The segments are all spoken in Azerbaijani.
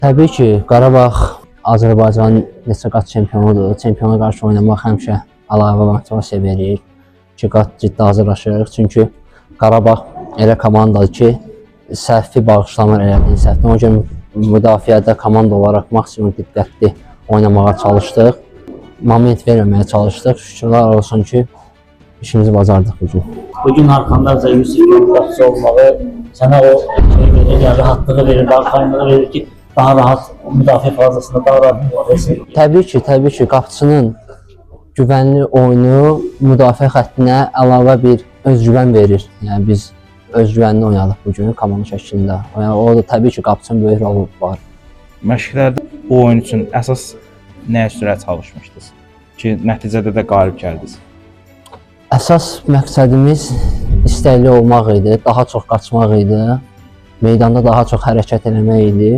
Təbii ki, Qarabağ Azərbaycanın neçə qat çempionudur. Çempiona qarşı oynamaq həmişə əlavə motivasiya verir ki, ciddi hazırlaşırıq. Çünki Qarabağ elə komandadır ki, səhvi bağışlamır elədiyi səhvdən. O gün müdafiədə komanda olaraq maksimum diqqətli oynamağa çalışdıq. Moment verməməyə çalışdıq. Şükürlər olsun ki, işimizi bacardıq bugün. Bugün arkandarca Yusuf qapısı olmağı sənə o şey verir, yani rahatlığı verir, arxayınlığı verir ki, daha rahat müdafiə fazlasında daha rahat müdafiə. Təbii ki, qapıçının güvənli oyunu müdafiə xəttinə əlavə bir özgüvən verir. Yəni biz özgüvənli oynadıq bugün komanda şəklində. Yəni o da təbii ki, qapıçının böyük rolu var. Məşqlərdə bu oyun üçün əsas nə üzrə çalışmışdınız ki, nəticədə də qalib gəldiniz? Əsas məqsədimiz istəkli olmaq idi, daha çox qaçmaq idi, meydanda daha çox hərəkət eləmək idi,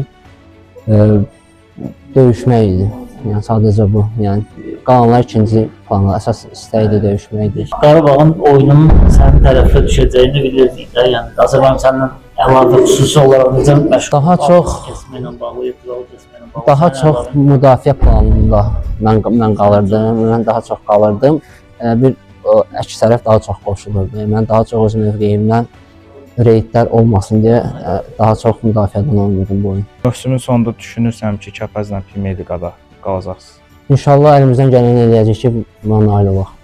döyüşmək idi. Yəni sadəcə bu. Yəni qalanlar ikinci planda, əsas istəkli döyüşmək idi. Qarabağın oyununun sənin tərəfə düşəcəyini bilirdik də, yəni Azərbaycan səndən əlavə xüsusi olaraq necə məşğul? Daha çox kəsməklə bağlı, epizodu kəsməklə bağlı. Daha çox müdafiə planında mən qalırdım, mən daha çox qalırdım. Bir əks tərəf daha çox qoşulurdu. Mən daha çox öz mövqeyimdən reydlər olmasın deyə daha çox müdafiədən oynayırdım bu oyun. Mövsümün sonunda düşünürsəm ki, Kəpəzlə Premyer Liqada qalacaqsınız. İnşallah əlimizdən gələni eləyəcək ki, buna nail olaq.